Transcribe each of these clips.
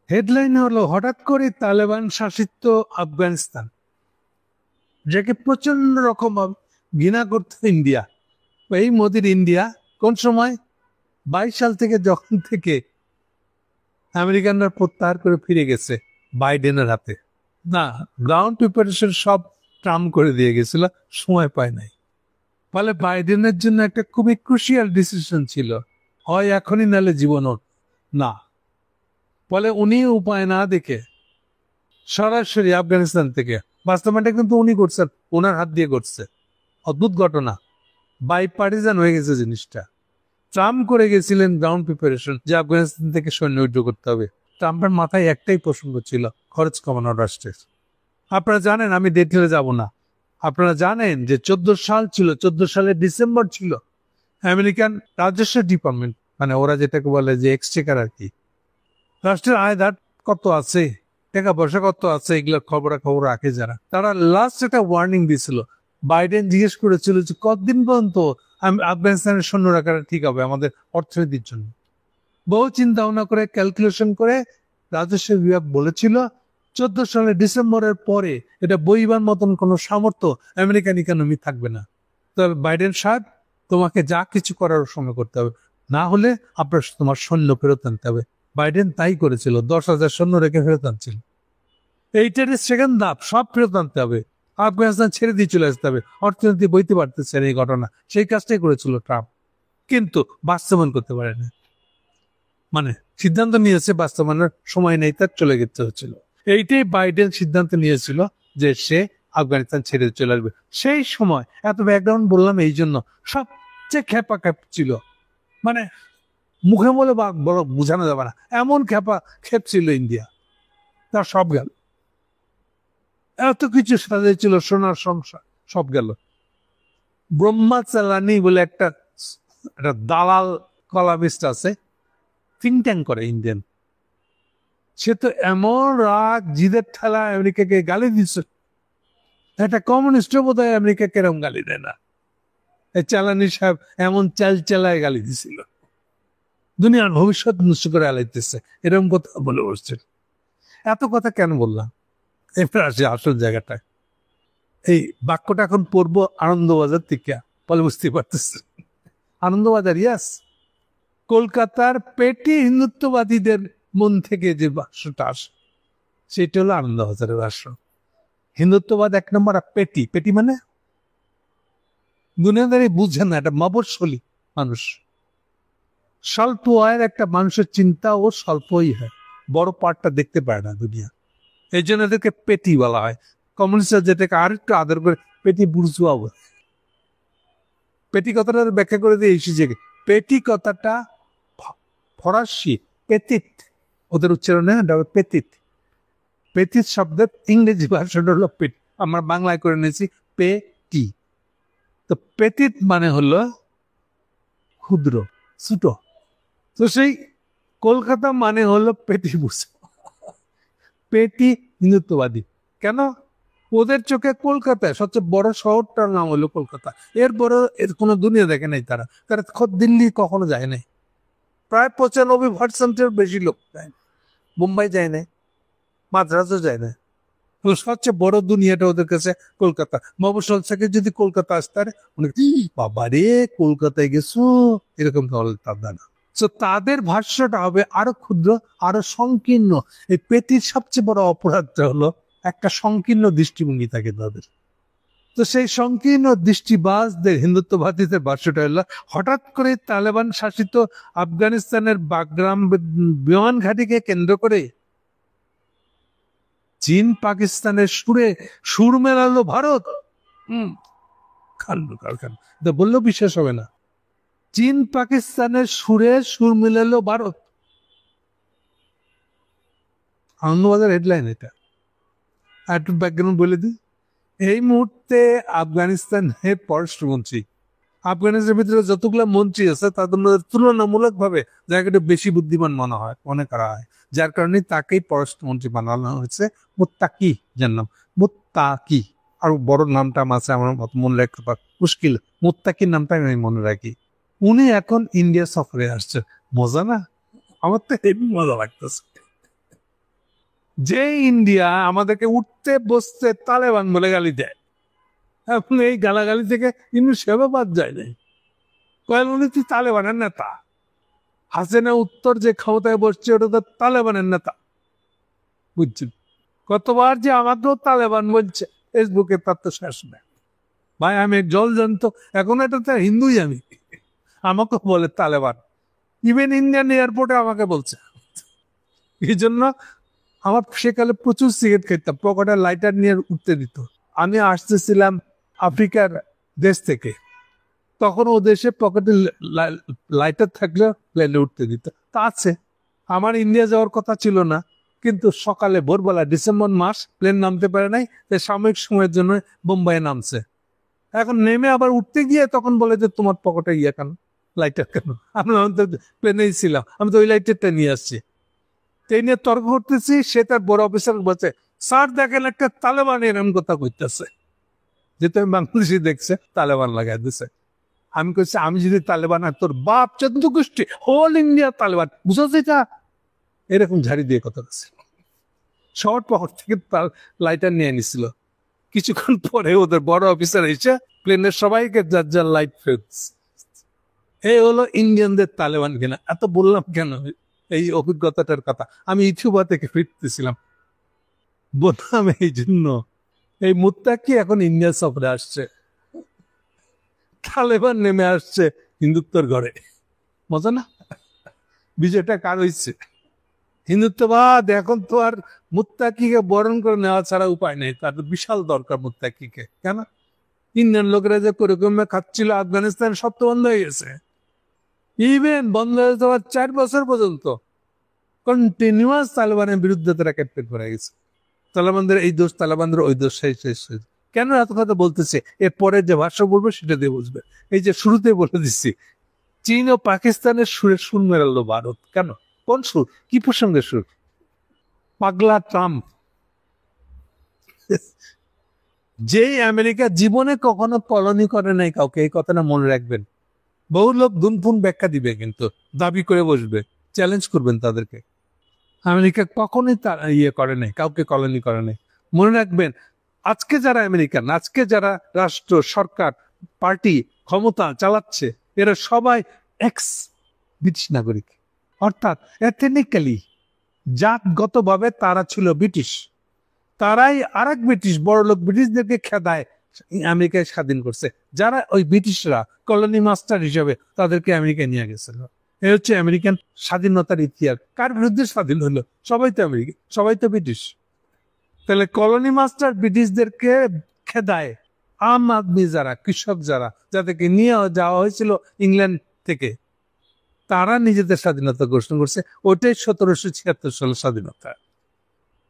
Headline হলো হঠাৎ করে তালেবান শাসিত আফগানিস্তান, যাকে প্রচন্ড রকম ঘৃণা করত ইন্ডিয়া। এই মোদির ইন্ডিয়া কোন সময় 22 সাল থেকে, যখন থেকে আমেরিকানরা প্রত্যাহার করে ফিরে গেছে বাইডেনের হাতে। না, গ্রাউন্ড প্রিপারেশন সব ট্রাম্প করে দিয়ে গেছিল, সময় পায় নাই। ফলে বাইডেনের জন্য একটা খুবই ক্রুশিয়াল ডিসিশন ছিল, হয় এখনই নালে জীবন না। ফলে উনি উপায় না দেখে সরাসরি আফগানিস্তান থেকে, বাস্তবটা কিন্তু উনি করছেন, ওনার হাত দিয়ে করছে। অদ্ভুত ঘটনা, বাই পার্টিজান হয়ে গেছে জিনিসটা। ট্রাম্প করে গেছিলেন গ্রাউন্ড প্রিপারেশন, যে আফগানিস্তান থেকে সৈন্য উইথড্র করতে হবে। ট্রাম্পের মাথায় একটাই প্রসঙ্গ ছিল, খরচ কমানো রাষ্ট্রের। আপনারা জানেন, আমি ডিটেলে যাব না, আপনারা জানেন যে 14 সাল ছিল, 14 সালের ডিসেম্বর ছিল, আমেরিকান রাজস্ব ডিপার্টমেন্ট, মানে ওরা যেটাকে বলে যে এক্সচেকার আর কি, রাষ্ট্রের আয়দার কত আছে, টাকা পয়সা কত আছে, এগুলোর খবর রাখে যারা, তারা লাস্ট একটা ওয়ার্নিং দিয়েছিল। বাইডেন জিজ্ঞেস করেছিল যে কতদিন পর্যন্ত আফগানিস্তানের সৈন্য রাখাটা ঠিক হবে আমাদের অর্থনীতির জন্য। বহু চিন্তা ভাবনা করে, ক্যালকুলেশন করে রাজস্ব বিভাগ বলেছিল 14 সালের ডিসেম্বরের পরে এটা বইবার মতন কোনো সামর্থ্য আমেরিকান ইকোনমি থাকবে না। তবে বাইডেন সাহেব, তোমাকে যা কিছু করার সময় করতে হবে, না হলে আপনার তোমার সৈন্য ফেরত আনতে হবে। বাইডেন তাই করেছিল, 10,000 সৈন্য রেখে ফেরত আনছিল। এইটার সেকেন্ড ধাপ, সব ফেরত আনতে হবে, আফগানিস্তান ছেড়ে দিয়ে চলে আসতে হবে, অর্থনীতি বইতে পারতেছে এই ঘটনা। সেই কাজটাই করেছিল ট্রাম্প, কিন্তু বাস্তবায়ন করতে পারেনি। মানে সিদ্ধান্ত নিয়েছে, বাস্তবায়নের সময় নেই, তার চলে যেতে হচ্ছিল। এইটাই বাইডেন সিদ্ধান্ত নিয়েছিল যে সে আফগানিস্তান ছেড়ে চলে আসবে। সেই সময় এত ব্যাকগ্রাউন্ড বললাম এই জন্য, সবচেয়ে খেপা ছিল, মানে মুখে বলে বা বড় বোঝানো যাবে না, এমন খেপ ছিল ইন্ডিয়া। তার সব গেল, এত কিছু সাজিয়েছিল, সোনার সংসার সব গেল। ব্রহ্মা চালানি বলে একটা দালাল কলামিস্ট আছে, থিঙ্ক ট্যাঙ্ক করে ইন্ডিয়ান, সে তো এমন রাগ, জিদের ঠেলা আমেরিকাকে গালি দিচ্ছে। একটা কমিউনিস্ট বোধ হয় আমেরিকাকে এরকম গালি দেয় না। চালানি সাহেব এমন চালায় গালি দিছিল, দুনিয়ার ভবিষ্যৎ নষ্ট করে আলাইতেছে, এরকম কথা বলে বসছে। এত কথা কেন বললাম, এবার আসে আসল জায়গাটায়। এই বাক্যটা এখন পড়বো আনন্দবাজার থেকে, বলে বুঝতে পারতেছে। আনন্দবাজার, ইয়াস, কলকাতার পেটি হিন্দুত্ববাদীদের মন থেকে যে ভাষ্যটা আসে, সেটা হলো আনন্দবাজারের ভাষ্য। হিন্দুত্ববাদ 1 নম্বর, পেটি মানে দুনিয়াদারি বুঝে না, এটা মফস্বলী মানুষ। স্বল্প আয়ের একটা মানুষের চিন্তা ও স্বল্পই হয়, বড় পার্টটা দেখতে পায় না দুনিয়া, এই জন্য এদেরকে পেটি বলা হয়। কমিউনিস্টরা যেটাকে আর একটু আদর করে পেটি বুর্জোয়া বলে। পেটি কথাটা ব্যাখ্যা করে দিয়ে এসেছে, পেটি কথাটা ফরাসি পেতিত, ওদের উচ্চারণে পেতিত। পেতিত শব্দের ইংরেজি ভাষাটা হলো পেট, আমরা বাংলায় করে নিয়েছি পেটি। তো পেতিত মানে হলো ক্ষুদ্র, ছোট। তো সেই কলকাতা মানে হলো পেটি বুঝো, পেটি হিন্দুত্ববাদী। কেন? ওদের চোখে কলকাতায় সবচেয়ে বড় শহরটার নাম হলো কলকাতা, এর বড় এর কোনো দুনিয়া দেখে নাই তারা। খোদ দিল্লি কখনো যায় নাই, প্রায় 95% বেশি লোক যায়, মুম্বাই যায় না, মাদ্রাজও যায় না। সবচেয়ে বড় দুনিয়াটা ওদের কাছে কলকাতা। মফস্বল থেকে যদি কলকাতা আসতে পারে, বাবা রে কলকাতায় গেছো, এরকম তাদের না। তাদের ভাষ্যটা হবে আরো ক্ষুদ্র, আরো সংকীর্ণ। এই পেটির সবচেয়ে বড় অপরাধটা হলো একটা সংকীর্ণ দৃষ্টিভঙ্গি থাকে তাদের। তো সেই সংকীর্ণ দৃষ্টিবাজদের, হিন্দুত্ববাদীদের ভাষ্যটা হলো, হঠাৎ করে তালেবান শাসিত আফগানিস্তানের বাগরাম বিমান ঘাঁটিকে কেন্দ্র করে চীন পাকিস্তানের সুর মেলালো ভারত। বললেও বিশ্বাস হবে না, চীন পাকিস্তানের সুর মিলালো ভারত। আনন্দবাজার হেডলাইন এটা। একটু ব্যাকগ্রাউন্ড বলে দিই। এই মুহূর্তে আফগানিস্তানের পররাষ্ট্রমন্ত্রী, আফগানিস্তানের ভিতরে যতগুলো মন্ত্রী আছে তাদের মধ্যে তুলনামূলক ভাবে জায়গাটা বেশি বুদ্ধিমান মনে করা হয়, যার কারণে তাকেই পররাষ্ট্রমন্ত্রী বানানো হয়েছে। মুত্তাকি, যার নাম মুত্তাকি, আর বড় নামটা আছে আমার মনে রাখতে মুশকিল, মুত্তাকির নামটা আমি মনে রাখি। উনি এখন ইন্ডিয়া সফরে আসছে। মজা না? আমার তো হেভি মজা লাগতেছে। যে ইন্ডিয়া আমাদেরকে উঠতে বসতে তালেবান বলে গালি দেয়, এখন এই গালাগালি থেকে কিন্তু সেবা বাদ যায় নাই। কয়েকদিন তুই তালেবানের নেতা, হাসিনা উত্তর যে ক্ষমতায় বসছে ওটা তো তালেবানের নেতা, বুঝছেন? কতবার যে আমাকেও তালেবান বলছে ফেসবুকে, তার তো শেষ নেই ভাই। আমি জল জানত, এখন এটা তো হিন্দুই, আমি আমাকে বলে তালেবান, ইভেন ইন্ডিয়ান এয়ারপোর্টে আমাকে বলছে। এই জন্য আমার সেকালে প্রচুর সিগারেট খেতাম, পকেটে লাইটার নিয়ে উঠতে দিত। আমি আসতেছিলাম আফ্রিকার দেশ থেকে, তখন ও দেশে পকেটে লাইটার থাকলে প্লেনে উঠতে দিত। তা আছে, আমার ইন্ডিয়া যাওয়ার কথা ছিল না, কিন্তু সকালে ভোরবেলা ডিসেম্বর মাস প্লেন নামতে পারে নাই, তাই সাময়িক সময়ের জন্য বোম্বাইয়ে নামছে। এখন নেমে আবার উঠতে গিয়ে তখন বলে যে তোমার পকেটে ইয়ে কেন, লাইটার কেন? আমি তো প্লেনেই ছিলাম, আমি তো ওই লাইটারটা নিয়ে আসছি। এই নিয়ে তর্ক করতেছি, সে তার বড় অফিসার বলছে, স্যার দেখেন একটা তালেবান এরম কথা কইতেছে, যে তুমি বাংলাদেশি দেখছে তালেবান লাগাই দিছে। আমি কইছি, আমি যদি তালেবান আর তোর বাপ চোদ্দ গোষ্ঠী হোল ইন্ডিয়া তালেবান, বুঝাচ্ছ এটা? এরকম ঝাড়ি দিয়ে কথা বলছে। শর্ট পকেট থেকে লাইটার নিয়ে নিছিল। কিছুক্ষণ পরে ওদের বড় অফিসার এসে প্লেনের সবাইকে যার যার লাইট ফেলস। এই হলো ইন্ডিয়ানদের তালেবান কিনা। এত বললাম কেন এই অভিজ্ঞতাটার কথা? আমি ইথিওপিয়া থেকে ফিরতেছিলাম, বললাম এই জন্য এই মুত্তাকি এখন ইন্ডিয়া সফরে আসছে, তালেবান নেমে আসছে হিন্দুত্বর ঘরে। মজা না? বিজয়টা কার হয়েছে? হিন্দুত্ববাদ। এখন তো আর মুত্তাকিকে বরণ করে নেওয়া ছাড়া উপায় নেই, তার বিশাল দরকার মুত্তাকিকে। কেন? ইন্ডিয়ান লোকেরা যে করে খাচ্ছিল আফগানিস্তান, সব তো বন্ধ হয়ে গেছে। ইভেন বন্ধ হয়ে যাওয়ার 4 বছর পর্যন্ত কন্টিনিউয়াস তালেবানের বিরুদ্ধে তারা ক্যাম্পেইন করে গেছে। তালেবানদের এই দোষ, তালেবানদের ওই দোষ, শেষ। কেন এত কথা বলতেছে? এরপরে যে ভাষ্য বলবো সেটা দিয়ে বুঝবে। এই যে শুরুতে বলে দিচ্ছি, চীন ও পাকিস্তানের সুরে সুর মেলালো ভারত। কেন? কোন সুর? কি প্রসঙ্গের সুর? পাগলা ট্রাম্প, যে আমেরিকা জীবনে কখনো কলোনি করে নাই কাউকে, এই কথাটা মনে রাখবেন। বহু লোক দুনপুন ব্যাখ্যা দিবে, কিন্তু দাবি করে বসবে, চ্যালেঞ্জ করবেন তাদেরকে। আমেরিকা কখনোই তার ইয়ে করে নাই, কাউকে কলোনি করে নাই। মনে রাখবেন, আজকে যারা আমেরিকান, আজকে যারা রাষ্ট্র, সরকার, পার্টি ক্ষমতা চালাচ্ছে, এরা সবাই এক্স ব্রিটিশ নাগরিক, অর্থাৎ এথনিক্যালি, জাতগতভাবে তারা ছিল ব্রিটিশ। তারাই আর এক ব্রিটিশ বড় লোক ব্রিটিশদেরকে খেদায় আমেরিকায় স্বাধীন করছে। যারা ওই ব্রিটিশরা কলোনি মাস্টার হিসেবে তাদেরকে আমেরিকায় নিয়ে গেছিল। এই হচ্ছে আমেরিকান স্বাধীনতার ইতিহাস। কার বিরুদ্ধে স্বাধীন হলো? সবাই তো আমেরিকা, সবাই তো ব্রিটিশ। তাহলে কলোনি মাস্টার ব্রিটিশদেরকে খেদায় আম আদমি যারা, কৃষক যারা, যাদেরকে নিয়ে যাওয়া হয়েছিল ইংল্যান্ড থেকে, তারা নিজেদের স্বাধীনতা ঘোষণা করছে। ওইটাই 1776 সালের স্বাধীনতা।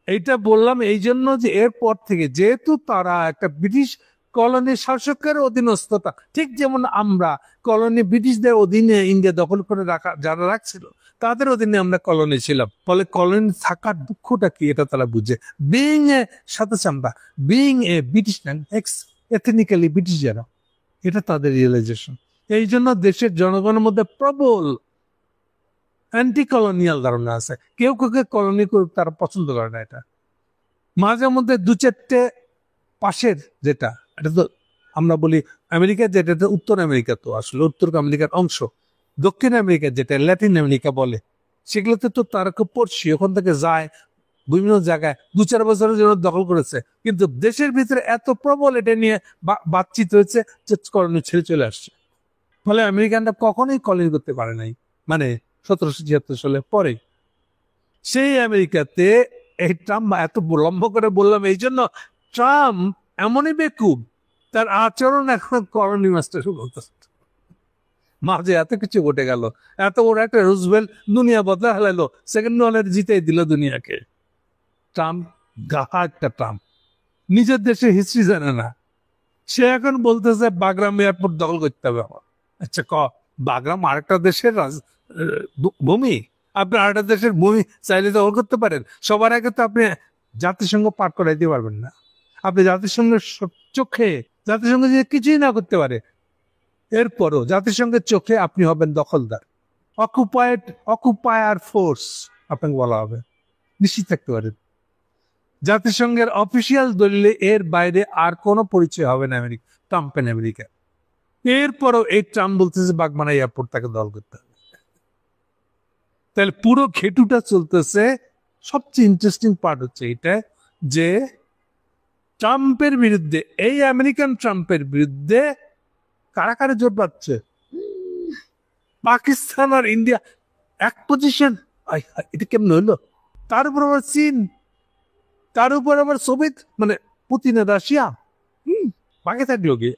এইটা বললাম এই জন্য যে এরপর থেকে যেহেতু তারা একটা ব্রিটিশ কলোনি শাসকের অধীনস্থতা, ঠিক যেমন আমরা কলোনি ব্রিটিশদের অধীনে ইন্ডিয়া দখল করে রাখা যারা রাখছিল, তাদের অধীনে আমরা কলোনি ছিলাম। ফলে কলোনি থাকার দুঃখটা কি এটা তারা বুঝে। বিইং এ সাথে আমরা being a British ex ethnically British যারা, এটা তাদের রিয়েলাইজেশন। এই জন্য দেশের জনগণের মধ্যে প্রবল অ্যান্টি কলোনিয়াল ধারণা আছে। কেউ কাউকে কলোনি করুক তারা পছন্দ করে না। এটা মাঝে মধ্যে 2-4টে পাশের, যেটা এটা তো আমরা বলি আমেরিকা, যেটা উত্তর আমেরিকা, তো আসলে উত্তর আমেরিকার অংশ, দক্ষিণ আমেরিকা যেটা ল্যাটিন আমেরিকা বলে, সেগুলোতে তো তারা খুব পড়ছি, ওখান থেকে যায় বিভিন্ন জায়গায় 2-4 বছরের জন্য দখল করেছে। কিন্তু দেশের ভিতরে এত প্রবল এটা নিয়ে বাতচিত হয়েছে যে কলোনি ছেড়ে চলে আসছে। ফলে আমেরিকানরা কখনোই কলোনি করতে পারে নাই, মানে 1776 সালে পরে। সেই আমেরিকাতে এই ট্রাম্প, এত লম্বা করে বললাম এই জন্য, ট্রাম্প এমনই বেকুব, তার আচরণ এখন কলোনি মাস্টার বলতেছে। মাঝে এত কিছু ঘটে গেল, এত বড় একটা রুজভেল্ট দুনিয়া বদলা হেলাইলো, সেকেন্ড ওয়ার্ল্ড জিতে দিল দুনিয়াকে। ট্রাম্প গাহা একটা ট্রাম্প, নিজের দেশের হিস্ট্রি জানে না। সে এখন বলতেছে বাগরাম এয়ারপোর্ট দখল করতে হবে আমার। আচ্ছা, বাগরাম আরেকটা দেশের ভূমি, আপনি আরেকটা দেশের ভূমি চাইলে দখল করতে পারেন। সবার আগে তো আপনি জাতিসংঘ পার করাইতে পারবেন না। আপনি জাতিসংঘের চোখে, জাতিসংঘ যদি কিছুই না করতে পারে, এরপরও জাতিসংঘের চোখে আপনি হবেন দখলদার, অকুপায়ার ফোর্স আপনাকে বলা হবে, নিশ্চিত থাকতে পারেন। জাতিসংঘের অফিসিয়াল দলিলে এর বাইরে আর কোনো পরিচয় হবে না আমেরিকা, ট্রাম্প এন্ড আমেরিকা। এরপরও এই ট্রাম্প বলতেছে বাগমারা এয়ারপোর্ট তাকে দল করতে হবে। তাহলে পুরো ঘেটুটা চলতেছে। সবচেয়ে ইন্টারেস্টিং পার্ট হচ্ছে এটা যে ট্রাম্পের বিরুদ্ধে, এই আমেরিকান ট্রাম্পের বিরুদ্ধে কারা কারা জোট পাচ্ছে? পাকিস্তান আর ইন্ডিয়া এক পজিশন। এটা কেমন হইলো? তার উপর আবার চীন, তার উপর আবার সোভিয়েত, মানে পুতিনের রাশিয়া। বাকি থাকলো গিয়ে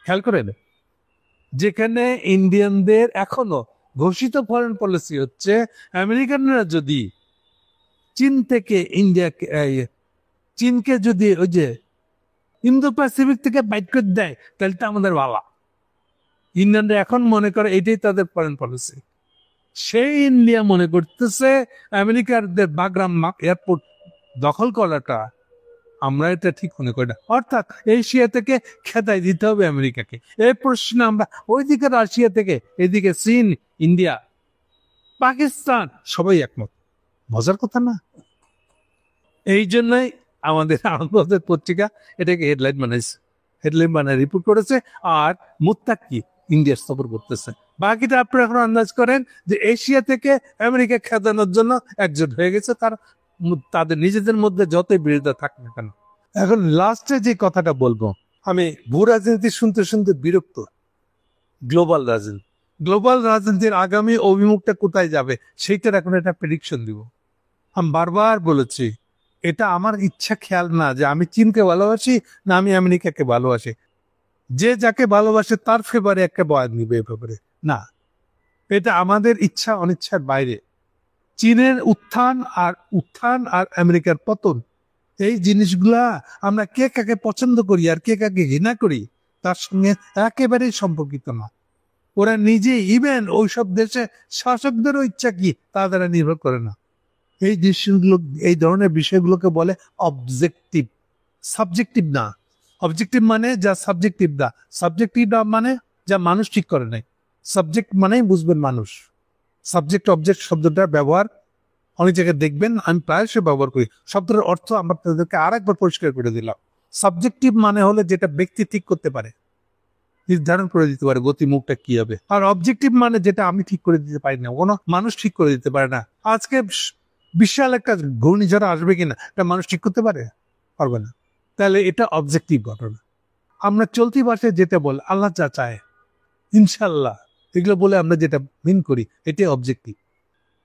খেয়াল করে না, যেখানে ইন্ডিয়ানদের এখনো ঘোষিত ফরেন পলিসি হচ্ছে আমেরিকানরা যদি চীন থেকে ইন্ডিয়াকে, চীনকে যদি ওই যে ইন্দো প্যাসিফিক থেকে বাইট করে দেয় তাহলে তো আমাদের ভালো। ইন্ডিয়ানরা এখন মনে করে এটাই তাদের ফরেন পলিসি। সেই ইন্ডিয়া মনে করতেছে আমেরিকারদের বাগরাম এয়ারপোর্ট দখল করাটা আমরা এটা ঠিক মনে করি না, অর্থাৎ এশিয়া থেকে খেতাই দিতে হবে আমেরিকাকে। এই প্রশ্ন আমরা ওইদিকে রাশিয়া থেকে এদিকে চীন, ইন্ডিয়া, পাকিস্তান সবাই একমত। মজার কথা না? এই জন্যই আমাদের আনন্দের পত্রিকা এটাকে হেডলাইন বানাইছে, হেডলাইন বানায় রিপোর্ট করেছে। আর মুত্তাকি ইন্ডিয়ার সফর করতেছে। বাকিটা আপনারা এখন আন্দাজ করেন যে এশিয়া থেকে আমেরিকা খেদানোর জন্য একজোট হয়ে গেছে, তাদের নিজেদের মধ্যে যতই বিরোধিতা থাক না কেন। এখন লাস্টে যে কথাটা বলবো, আমি ভূ রাজনীতি শুনতে শুনতে বিরক্ত। গ্লোবাল রাজনীতি, গ্লোবাল রাজনীতির আগামী অভিমুখটা কোথায় যাবে সেইটার এখন একটা প্রেডিকশন দিব। আমি বারবার বলেছি, এটা আমার ইচ্ছা খেয়াল না যে আমি চীনকে ভালোবাসি না আমি আমেরিকাকে ভালোবাসি। যে যাকে ভালোবাসে তার ফেভারে একটা বয়ান নিবে এ ব্যাপারে না, এটা আমাদের ইচ্ছা অনিচ্ছার বাইরে। চীনের উত্থান আর আমেরিকার পতন, এই জিনিসগুলা আমরা কে কাকে পছন্দ করি আর কে কাকে ঘৃণা করি তার সঙ্গে একেবারেই সম্পর্কিত না। ওরা নিজে ইভেন ওইসব দেশে শাসকদেরও ইচ্ছা কি তা দ্বারা নির্ভর করে না। এই দৃশ্যগুলো, এই ধরনের বিষয়গুলোকে বলে অবজেক্টিভ, সাবজেক্টিভ না। অবজেক্টিভ মানে যা সাবজেক্টিভ না, সাবজেক্টিভ না মানে যা মানুষ ঠিক করে নাই। সাবজেক্ট মানেই বুঝবেন মানুষ। সাবজেক্ট অবজেক্ট শব্দটার ব্যবহার অনেক জায়গায় দেখবেন, আমি প্রায়শই ব্যবহার করি। শব্দের অর্থ আমরা তাদেরকে আর একবার পরিষ্কার করে দিলাম। সাবজেক্টিভ মানে হলে যেটা ব্যক্তি ঠিক করতে পারে, নির্ধারণ করে দিতে পারে গতি মুখটা কি হবে। আর অবজেক্টিভ মানে যেটা আমি ঠিক করে দিতে পারি না, কোনো মানুষ ঠিক করে দিতে পারে না। আজকে বিশাল একটা ঘূর্ণিঝড় আসবে কিনা এটা মানুষ ঠিক করতে পারবে না। তাহলে এটা অবজেক্টিভ ঘটনা। আমরা চলতি ভাষায় যেটা বল আল্লাহ যা চায়, ইনশাল্লাহ, এগুলো বলে আমরা যেটা মিন করি এটাই অবজেক্টিভ।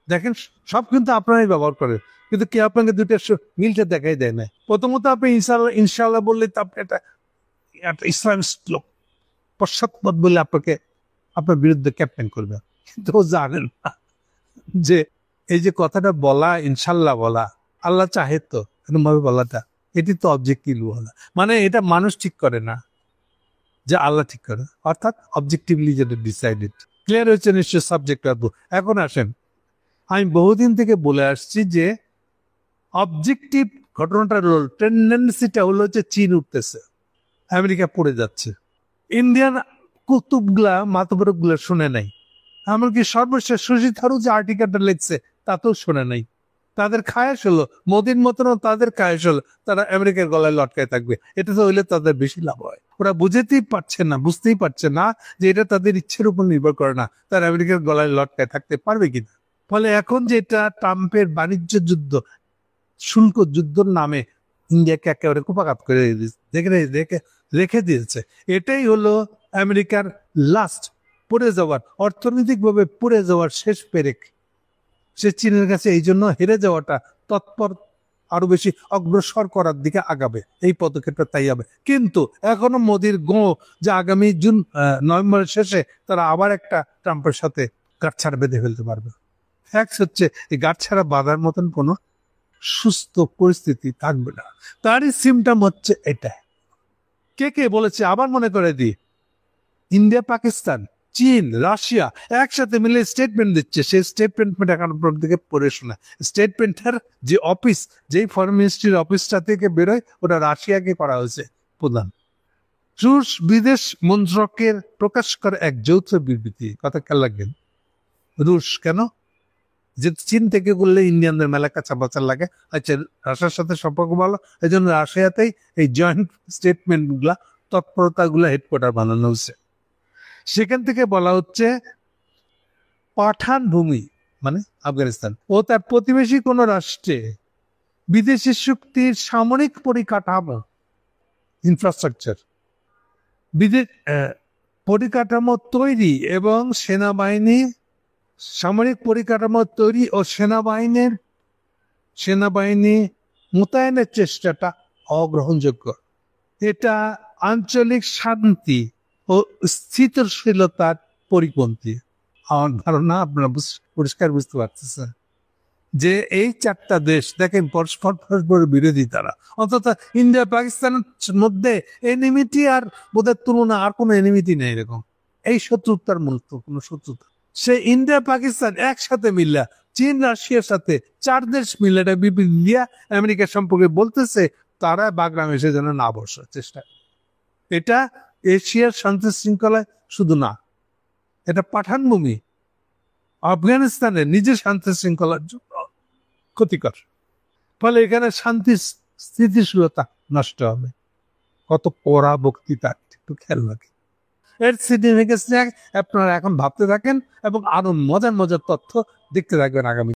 দেখেন সব কিন্তু আপনারাই ব্যবহার করেন, কিন্তু কে আপনাকে দুইটা মিলটা দেখাই দেয় না। প্রথমত আপনি ইনশাল্লাহ বললে তো আপনি একটা ইসলাম লোক পশ্চাৎপদ বলে আপনাকে আপনার বিরুদ্ধে ক্যাম্পেইন করবে, কিন্তু ও জানেন না যে এই যে কথাটা বলা, ইনশাল্লাহ বলা, আল্লাহ চাহে তো এরকম ভাবে বলাটা, এটি তো অবজেক্টিভ বলা। মানে এটা মানুষ ঠিক করে না, যে আল্লাহ ঠিক করে, অর্থাৎ অবজেক্টিভলি যেটা ডিসাইডেড। ক্লিয়ার হচ্ছে নিশ্চয় সাবজেক্ট। এখন আসেন, আমি বহুদিন থেকে বলে আসছি যে অবজেক্টিভ ঘটনাটার টেন্ডেন্সিটা হলো হচ্ছে চীন উঠতেছে, আমেরিকা পড়ে যাচ্ছে। ইন্ডিয়ান কুতুবগুলা মাতবরগুলা শুনে নাই, এমনকি সর্বশেষ শশী থারুর যে আর্টিকেলটা লিখছে তাতেও শুনে নাই। তাদের খায়েশ হলো, মোদির মতনও তাদের খায়েশ হলো তারা আমেরিকার গলায় লটকায় থাকবে। এটা তো হইলে তাদের বেশি লাভ হয়। ওরা বুঝতেই পারছে না যে এটা তাদের ইচ্ছের উপর নির্ভর করে না, তারা আমেরিকার গলায় লটকায় থাকতে পারবে কিনা। ফলে এখন যেটা ট্রাম্পের বাণিজ্য যুদ্ধ, শুল্ক যুদ্ধর নামে ইন্ডিয়াকে একেবারে কুপাঘাত করে রেখে দিয়েছে, এটাই হলো আমেরিকার লাস্ট পড়ে যাওয়ার, অর্থনৈতিকভাবে পড়ে যাওয়ার শেষ পেরেক। সে চীনের কাছে এই জন্য হেরে যাওয়াটা তৎপর আরো বেশি অগ্রসর করার দিকে আগাবে, এই পদক্ষেপটা তাই হবে। কিন্তু এখনো মোদির যে আগামী নভেম্বরের শেষে তারা আবার একটা ট্রাম্পের সাথে গাঁটছাড়া বেঁধে ফেলতে পারবে। ফ্যাক্ট হচ্ছে এই গাঁটছাড়া বাঁধার মতন কোনো সুস্থ পরিস্থিতি থাকবে না। তারই সিমটম হচ্ছে এটা। কে বলেছে আবার মনে করে দিই, ইন্ডিয়া, পাকিস্তান, চীন, রাশিয়া একসাথে মিলে স্টেটমেন্ট দিচ্ছে। সেই স্টেটমেন্ট এখন দিকে পড়ে শোনা। স্টেটমেন্টের যে অফিস, যেই ফরেন মিনিস্ট্রির অফিসটা থেকে বেরোয়, ওটা রাশিয়াকে করা হয়েছে প্রধান। রুশ বিদেশ মন্ত্রকের প্রকাশ করে এক যৌথ বিবৃতি, কথা খেয়াল রাখবেন। রুশ কেন? যে চীন থেকে করলে ইন্ডিয়ানদের মেলা কাঁচা বাচার লাগে। আচ্ছা, রাশিয়ার সাথে সম্পর্ক ভালো, এই জন্য রাশিয়াতেই এই জয়েন্ট স্টেটমেন্ট গুলা, তৎপরতা গুলা হেডকোয়ার্টার বানানো হচ্ছে। সেখান থেকে বলা হচ্ছে পাঠান ভূমি মানে আফগানিস্তান ও তার প্রতিবেশী কোন রাষ্ট্রে বিদেশি শক্তির সামরিক পরিকাঠামো, ইনফ্রাস্ট্রাকচার, পরিকাঠামো তৈরি এবং সেনাবাহিনী, সামরিক পরিকাঠামো তৈরি ও সেনাবাহিনী মোতায়েনের চেষ্টাটা অগ্রহণযোগ্য। এটা আঞ্চলিক শান্তি ও স্থিতিশীলতার পরিপন্থী। আমার ধারণা আপনারা পরিষ্কার বুঝতে পারতেছেন যে এই চারটা দেশ দেখেন পরস্পর বিরোধী। তারা অন্তত ইন্ডিয়া পাকিস্তানের মধ্যে এনিমিটি আর বোধের তুলনা আর কোনো এনিমিটি নেই এরকম। এই শত্রুতার মূলত কোনো শত্রুতা, সে ইন্ডিয়া পাকিস্তান একসাথে মিল্লা চীন রাশিয়ার সাথে 4 দেশ মিলে এটা বিবৃতি দিয়া আমেরিকার সম্পর্কে বলতেছে তারা বাগরাম এসে যেন না বসার চেষ্টা। এটা এশিয়ার শান্তি শৃঙ্খলায় শুধু না, এটা পাঠানভূমি আফগানিস্তানের নিজের শান্তি শৃঙ্খলার জন্য ক্ষতিকর। ফলে এখানে শান্তি স্থিতিশীলতা নষ্ট হবে। কত পড়া বক্তৃতা, একটু খেয়াল রাখেন। এর সিগনিফিকেন্স আপনারা এখন ভাবতে থাকেন এবং আরো মজার মজার তথ্য দেখতে থাকবেন আগামী।